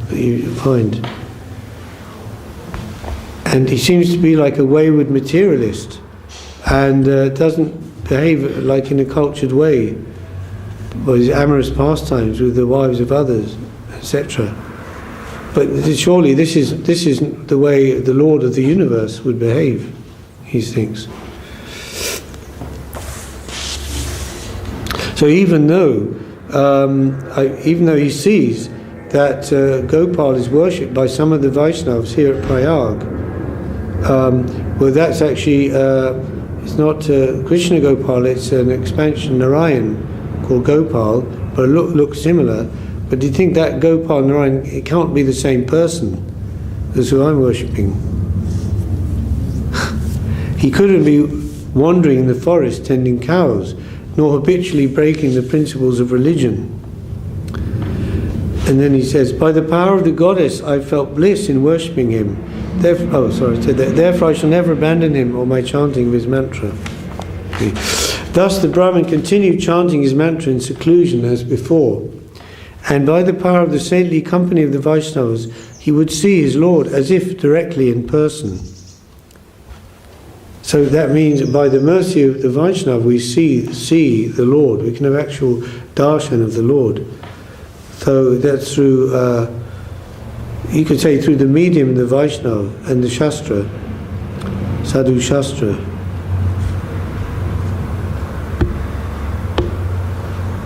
that you find. And he seems to be like a wayward materialist and doesn't behave like in a cultured way, or his amorous pastimes with the wives of others, etc. But surely this isn't the way the Lord of the universe would behave, he thinks. So even though he sees that Gopal is worshipped by some of the Vaishnavas here at Prayag, well, that's actually it's not Krishna Gopal, it's an expansion Narayan called Gopal, but it looks similar. But do you think that Gopal and Narayan, it can't be the same person as who I'm worshipping? He couldn't be wandering in the forest tending cows, nor habitually breaking the principles of religion. And then he says, by the power of the goddess I felt bliss in worshipping him. Therefore I shall never abandon him or my chanting of his mantra. Thus the Brahmin continued chanting his mantra in seclusion as before, and by the power of the saintly company of the Vaishnavas he would see his Lord as if directly in person. So that means by the mercy of the Vaishnava we see the Lord, we can have actual darshan of the Lord. So that's through, you could say through the medium of the Vaishnava and the Shastra, Sadhu Shastra.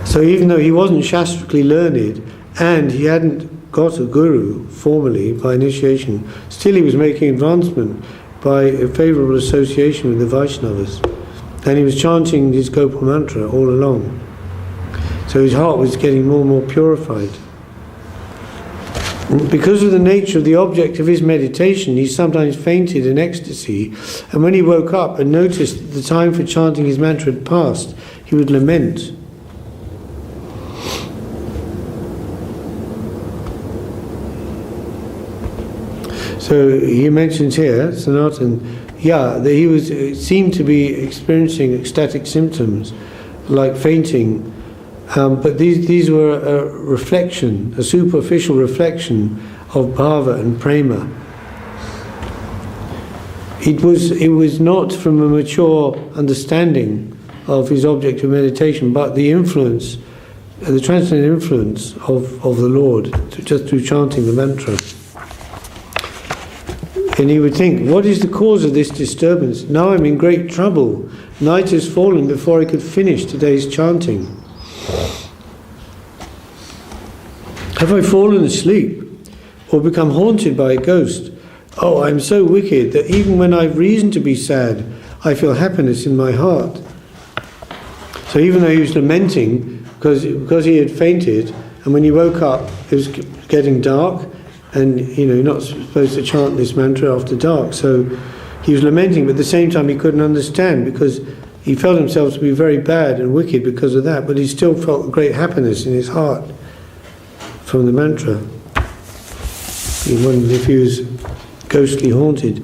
So even though he wasn't shastrically learned and he hadn't got a guru formally by initiation, still he was making advancement by a favourable association with the Vaishnavas. And he was chanting his Gopal mantra all along. So his heart was getting more and more purified. Because of the nature of the object of his meditation, he sometimes fainted in ecstasy, and when he woke up and noticed that the time for chanting his mantra had passed, he would lament. So he mentions here, Sanatan, that he seemed to be experiencing ecstatic symptoms like fainting, but these were a reflection, a superficial reflection of bhava and prema. It was not from a mature understanding of his object of meditation, but the influence, the transcendental influence of the Lord, just through chanting the mantra. And he would think, what is the cause of this disturbance? Now I'm in great trouble. Night has fallen before I could finish today's chanting. Have I fallen asleep or become haunted by a ghost? Oh, I'm so wicked that even when I've reason to be sad, I feel happiness in my heart. So even though he was lamenting because he had fainted, and when he woke up it was getting dark, and you're not supposed to chant this mantra after dark, so he was lamenting, but at the same time he couldn't understand because he felt himself to be very bad and wicked because of that, but he still felt great happiness in his heart from the mantra. He wondered if he was ghostly haunted.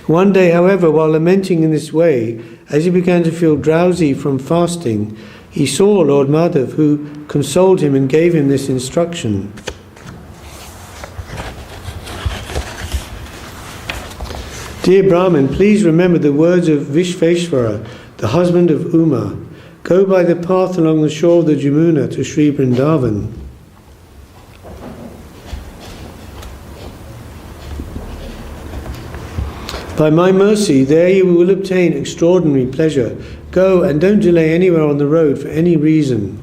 One day, however, while lamenting in this way, as he began to feel drowsy from fasting, he saw Lord Madhav, who consoled him and gave him this instruction. Dear Brahmin, please remember the words of Vishveshvara, the husband of Uma. Go by the path along the shore of the Jamuna to Sri Vrindavan. By my mercy, there you will obtain extraordinary pleasure. Go and don't delay anywhere on the road for any reason.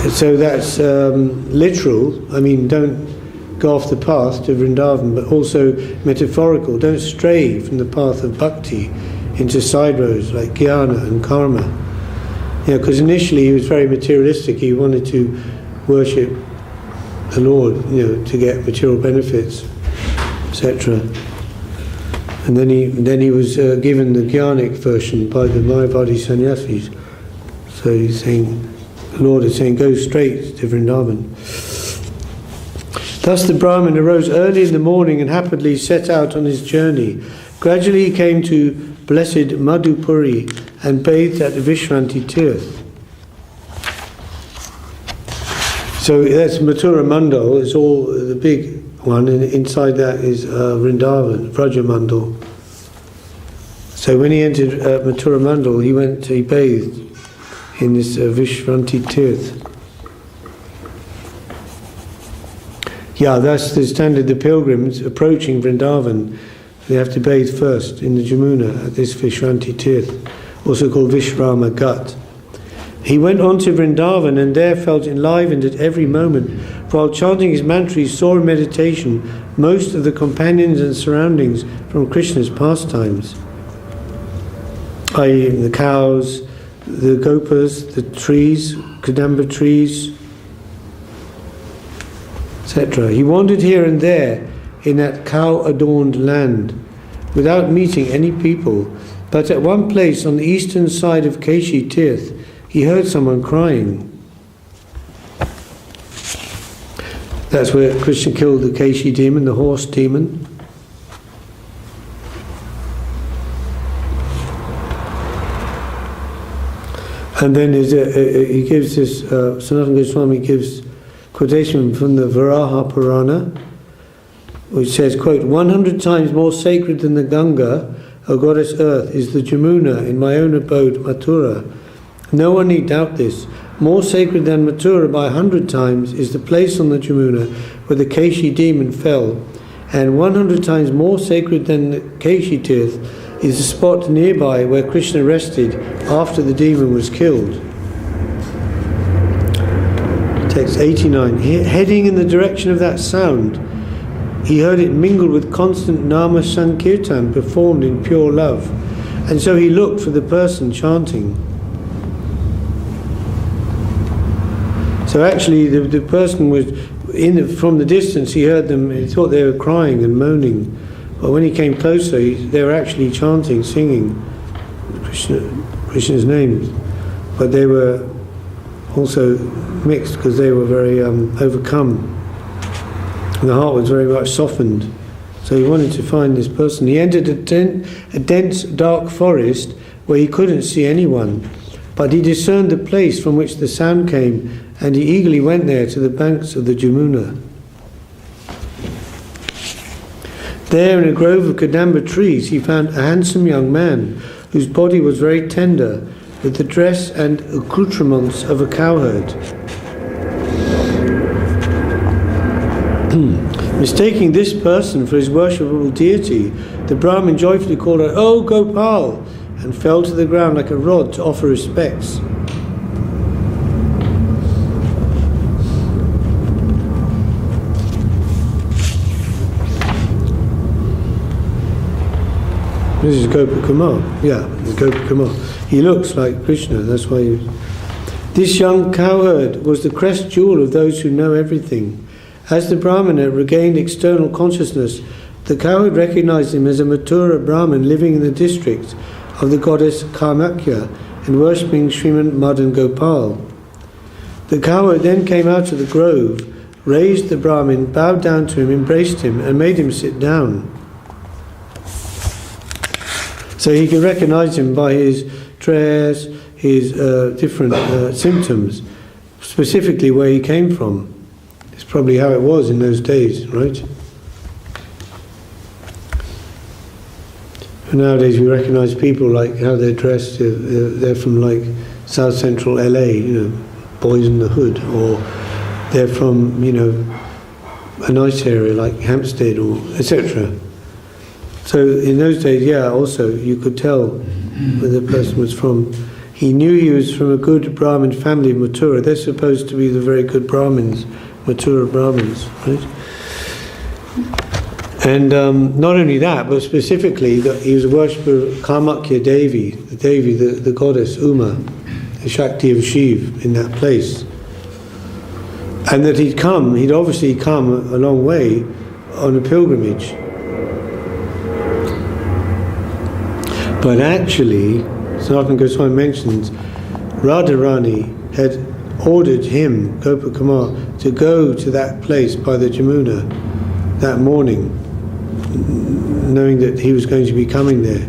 So that's literal. I mean, don't go off the path to Vrindavan, but also metaphorical. Don't stray from the path of bhakti into side roads like jnana and karma. Because initially he was very materialistic. He wanted to worship the Lord, to get material benefits, etc. And then he was given the jnanic version by the Mayavadi sannyasis. So he's saying, the Lord is saying, go straight to Vrindavan. Thus the Brahmin arose early in the morning and happily set out on his journey. Gradually he came to blessed Madhupuri and bathed at the Vishranti Tirth. So that's Mathura Mandal, it's all the big one, and inside that is Vrindavan, Vraja Mandal. So when he entered Mathura Mandal, he bathed in this Vishranti Tirth. That's the standard. The pilgrims approaching Vrindavan, they have to bathe first in the Jamuna at this Vishranti Tirth, also called Vishrama Ghat. He went on to Vrindavan and there felt enlivened at every moment. While chanting his mantra, he saw in meditation most of the companions and surroundings from Krishna's pastimes, i.e. the cows, the gopas, the trees, kadamba trees, etc. He wandered here and there in that cow-adorned land without meeting any people, but at one place on the eastern side of Keshi Tirth, he heard someone crying. That's where Krishna killed the Keshi demon, the horse demon. And then he gives this, Sanatana Goswami gives quotation from the Varaha Purana, which says, quote, 100 times more sacred than the Ganga, O goddess earth, is the Jamuna in my own abode, Mathura. No one need doubt this. More sacred than Mathura by 100 times is the place on the Jamuna where the Keshi demon fell, and 100 times more sacred than the Keshi Tirth is the spot nearby where Krishna rested after the demon was killed. Text 89. Heading in the direction of that sound, he heard it mingled with constant Nama Sankirtan performed in pure love, and so he looked for the person chanting. So actually the person was from the distance, he heard them, he thought they were crying and moaning, but when he came closer they were actually chanting, singing Krishna's names, but they were also mixed because they were very overcome. And the heart was very much softened. So he wanted to find this person. He entered a dense, dark forest where he couldn't see anyone, but he discerned the place from which the sound came, and he eagerly went there to the banks of the Jamuna. There, in a grove of kadamba trees, he found a handsome young man whose body was very tender, with the dress and accoutrements of a cowherd. Mistaking this person for his worshipable deity, the Brahmin joyfully called out, "Oh Gopal!" and fell to the ground like a rod to offer respects. This is Gopakumar. Yeah, Gopakumar. He looks like Krishna, that's why he... This young cowherd was the crest jewel of those who know everything. As the Brahmana regained external consciousness, the cowherd recognized him as a Mathura Brahmin living in the district of the goddess Kamakya and worshipping Sriman Madan Gopal. The cowherd then came out of the grove, raised the Brahmin, bowed down to him, embraced him, and made him sit down. So he could recognize him by his dress, his different symptoms, specifically where he came from. It's probably how it was in those days, right? And nowadays we recognize people like how they're dressed. They're from like South Central LA, Boys in the Hood, or they're from, a nice area like Hampstead or etc. So in those days, also you could tell where the person was from. He knew he was from a good Brahmin family in Mathura. They're supposed to be the very good Brahmins, Mathura Brahmins, right? And not only that, but specifically that he was a worshipper of Kamakya Devi, the goddess Uma, the Shakti of Shiv in that place. And that he'd obviously come a long way on a pilgrimage. But actually, Sanatana Goswami mentions, Radharani had ordered him, Gopakumar, to go to that place by the Jamuna that morning, knowing that he was going to be coming there.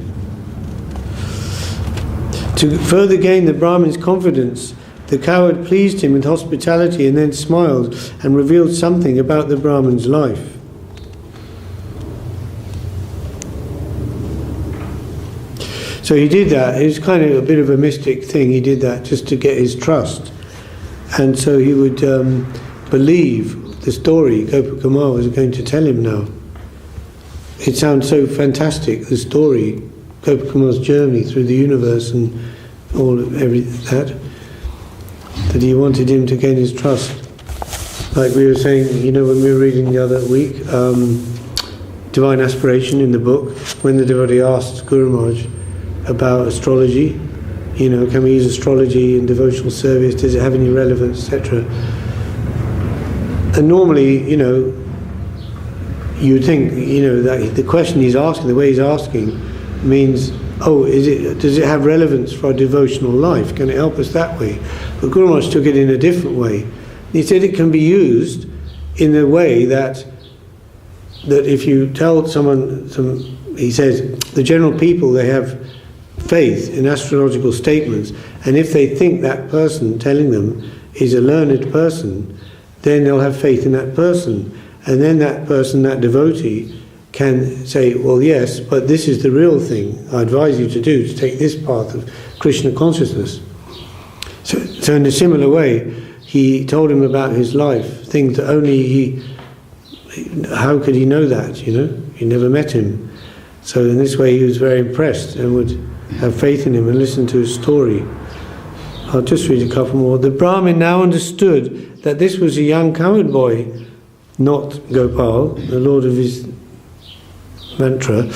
To further gain the Brahmin's confidence, the cowherd pleased him with hospitality and then smiled and revealed something about the Brahmin's life. So he did that. It was kind of a bit of a mystic thing. He did that just to get his trust. And so he would believe the story Gopakumar was going to tell him now. It sounds so fantastic, the story, Gopakumar's journey through the universe and all of that. that he wanted him to gain his trust. Like we were saying, you know, when we were reading the other week, Divine Aspiration in the book, when the devotee asked Guru Maharaj about astrology, you know, can we use astrology in devotional service, does it have any relevance, etc. And normally, you know, you would think, you know, that the question he's asking, the way he's asking, means, oh, does it have relevance for our devotional life? Can it help us that way? But Guru Maharaj took it in a different way. He said it can be used in a way that if you tell someone, he says, the general people, they have faith in astrological statements, and if they think that person telling them is a learned person, then they'll have faith in that person. And then that person, that devotee, can say, well, yes, but this is the real thing I advise you to do, to take this path of Krishna consciousness. So in a similar way, he told him about his life, things that only how could he know that, you know? He never met him. So in this way he was very impressed and would have faith in him and listen to his story. I'll just read a couple more. The Brahmin now understood that this was a young cowherd boy, not Gopal, the lord of his mantra,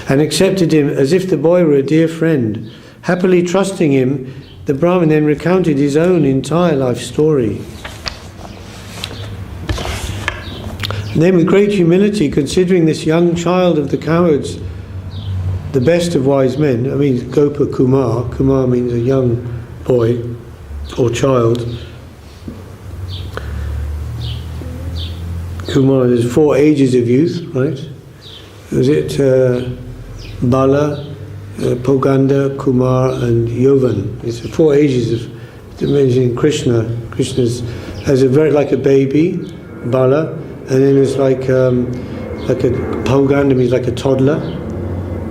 and accepted him as if the boy were a dear friend. Happily trusting him, the Brahmin then recounted his own entire life story. And then with great humility, considering this young child of the cowards, the best of wise men, I mean Gopa Kumar, Kumar means a young boy or child. Kumar, there's 4 ages of youth, right? Was it Bala, Poganda, Kumar and Yovan? It's 4 ages of mentioning Krishna. Krishna's as like a baby, Bala, and then it's like a Poganda means like a toddler,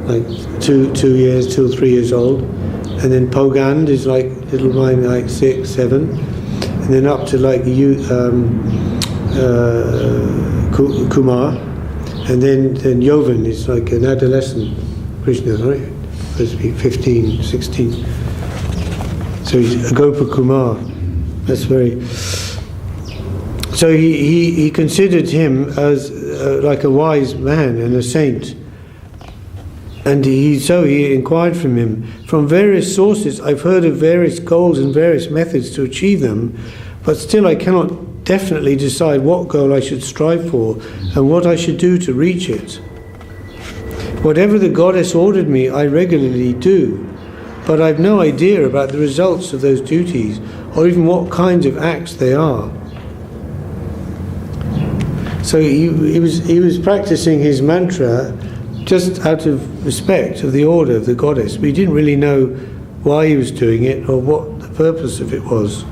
like 2 years, 2 or 3 years old, and then Pogand is like little mind, like 6, 7, and then up to like Kumar, and then Yovan is like an adolescent Krishna, right? Supposed to be 15, 16. So he's a Gopa Kumar. That's very. So he considered him as like a wise man and a saint. And he inquired from him, from various sources I've heard of various goals and various methods to achieve them, but still I cannot definitely decide what goal I should strive for and what I should do to reach it. Whatever the goddess ordered me, I regularly do, but I've no idea about the results of those duties or even what kinds of acts they are. So he was practicing his mantra just out of respect of the order of the goddess. We didn't really know why he was doing it or what the purpose of it was.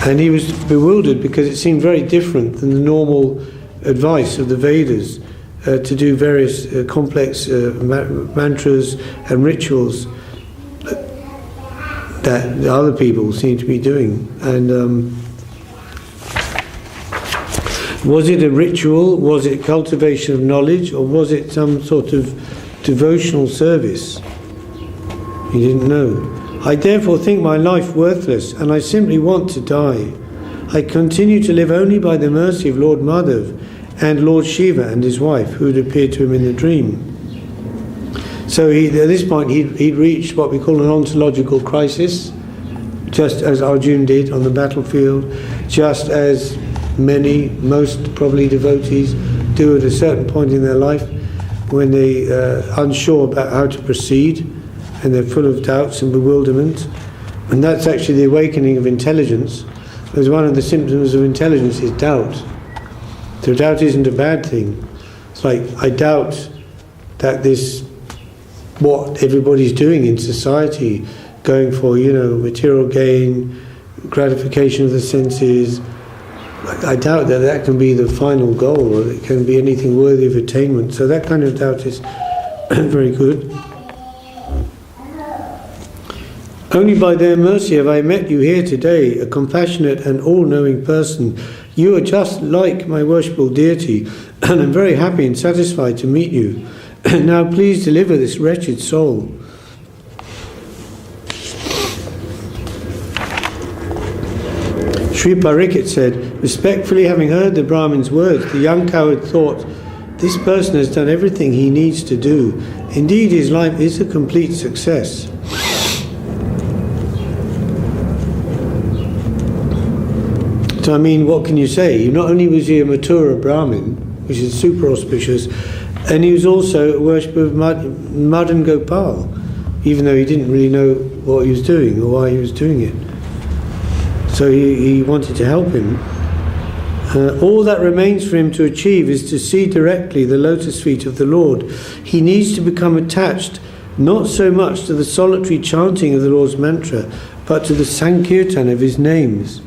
And he was bewildered because it seemed very different than the normal advice of the Vedas to do various complex mantras and rituals that other people seem to be doing. And was it a ritual? Was it cultivation of knowledge? Or was it some sort of devotional service? He didn't know. I therefore think my life worthless, and I simply want to die. I continue to live only by the mercy of Lord Madhav and Lord Shiva and his wife, who had appeared to him in the dream. So at this point he'd reached what we call an ontological crisis, just as Arjuna did on the battlefield, just as most probably devotees do at a certain point in their life when they are unsure about how to proceed and they're full of doubts and bewilderment. And that's actually the awakening of intelligence, because one of the symptoms of intelligence is doubt. So doubt isn't a bad thing. It's like, I doubt that what everybody's doing in society, going for, material gain, gratification of the senses, I doubt that can be the final goal, or it can be anything worthy of attainment. So that kind of doubt is very good. Only by their mercy have I met you here today, a compassionate and all-knowing person. You are just like my worshipful deity, and I'm very happy and satisfied to meet you. Now please deliver this wretched soul. Sri Pariksit said, respectfully having heard the Brahmin's words, the young coward thought, this person has done everything he needs to do. Indeed, his life is a complete success. So, I mean, what can you say? Not only was he a Mathura Brahmin, which is super auspicious, and he was also a worshipper of Madan Gopal, even though he didn't really know what he was doing or why he was doing it. So he wanted to help him. All that remains for him to achieve is to see directly the lotus feet of the Lord. He needs to become attached not so much to the solitary chanting of the Lord's mantra, but to the sankirtan of his names.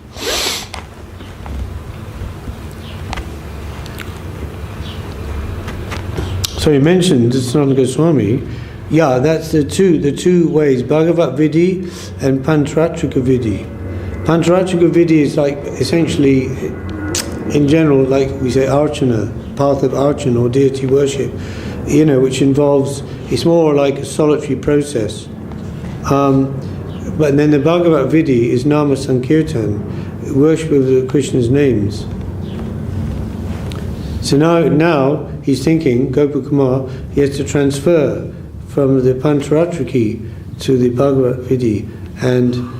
So he mentioned Sanatana Goswami. Yeah, that's the two ways, Bhagavat Vidhi and Pancharatrika Vidhi. Pancharatrika Vidhi is like essentially, in general, like we say, Archana, path of Archana or deity worship, which involves, it's more like a solitary process. But then the Bhagavat Vidhi is Nama Sankirtan, worship of Krishna's names. So now he's thinking, Gopakumar, he has to transfer from the Pancharatriki to the Bhagavat Vidhi. And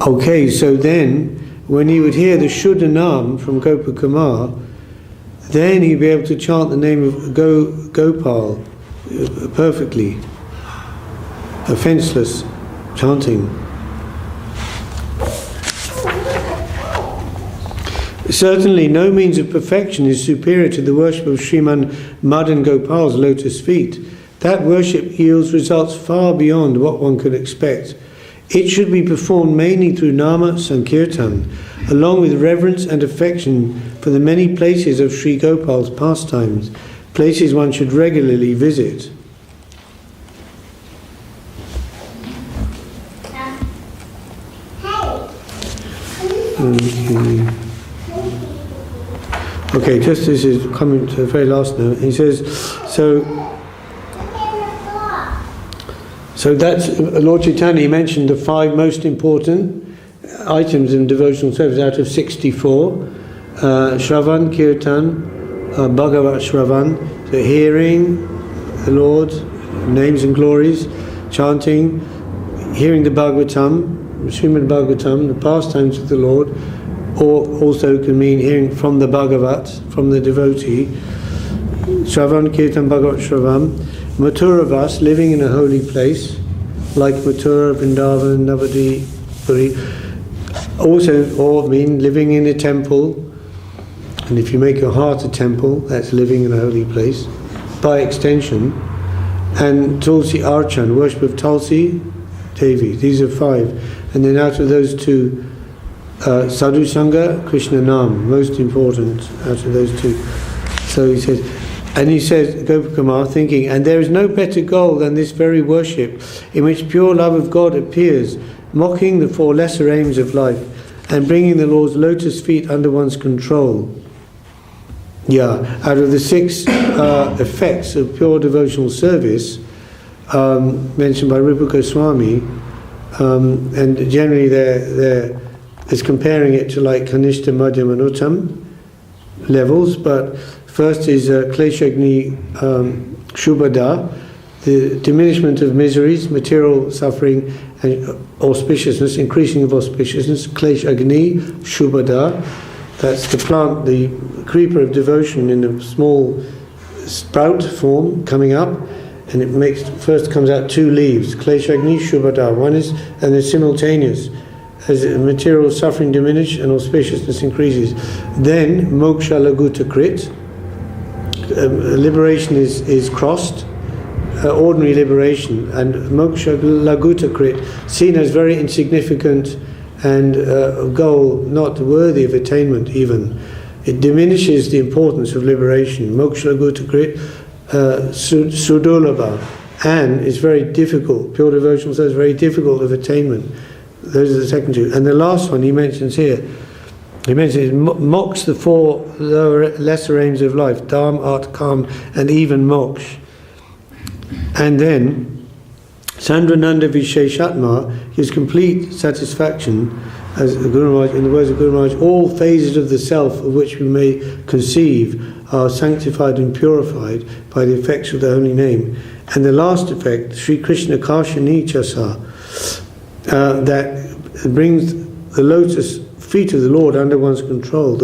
okay, so then when he would hear the Shuddha Nam from Gopakumar, then he'd be able to chant the name of Gopal perfectly, offenceless chanting. Certainly no means of perfection is superior to the worship of Sriman Madan Gopal's lotus feet. That worship yields results far beyond what one could expect. It should be performed mainly through Nama Sankirtan, along with reverence and affection for the many places of Sri Gopal's pastimes, places one should regularly visit. Okay, just this is coming to the very last note. He says, so that's Lord Chaitanya mentioned the 5 most important items in devotional service out of 64. Shravan, Kirtan, Bhagavat Shravan, so hearing the Lord, names and glories, chanting, hearing the Bhagavatam, Srimad Bhagavatam, the pastimes of the Lord, or also can mean hearing from the Bhagavat, from the devotee. Shravan, Kirtan, Bhagavat Shravan. Mathura Vas, living in a holy place, like Mathura, Vrindavan, Navadvip, Puri. Also, or mean living in a temple. And if you make your heart a temple, that's living in a holy place, by extension. And Tulsi Archan, worship of Tulsi Devi. These are 5. And then out of those 2, Sadhu Sangha, Krishna Nam, most important out of those 2. So he says, Gopakumar, thinking, and there is no better goal than this very worship, in which pure love of God appears, mocking the 4 lesser aims of life, and bringing the Lord's lotus feet under one's control. Yeah, out of the 6 effects of pure devotional service, mentioned by Rupa Goswami, and generally they're is comparing it to like Kanishta, Madhyam and Uttam levels, but first is Kleshagni Shubhada, the diminishment of miseries, material suffering and auspiciousness, increasing of auspiciousness, Kleshagni Shubhada, that's the plant, the creeper of devotion in a small sprout form coming up, and it first comes out 2 leaves, Kleshagni Shubhada, one is, and they're simultaneous. As material suffering diminishes and auspiciousness increases. Then moksha laguta krit, liberation is crossed, ordinary liberation, and moksha laguta krit, seen as very insignificant and a goal not worthy of attainment even. It diminishes the importance of liberation. Moksha laguta krit, sudolabha, and is very difficult. Pure devotional service is very difficult of attainment. Those are the second 2. And the last one he mentions here, it mocks the 4 lesser aims of life, Dharma, Art, Kam, and even Moksha. And then Sandrananda Visheshatma gives complete satisfaction, as Guru Maharaj, in the words of Guru Maharaj, all phases of the self of which we may conceive are sanctified and purified by the effects of the holy name. And the last effect, Sri Krishna Karshani Chasa, that brings the lotus feet of the Lord under one's control.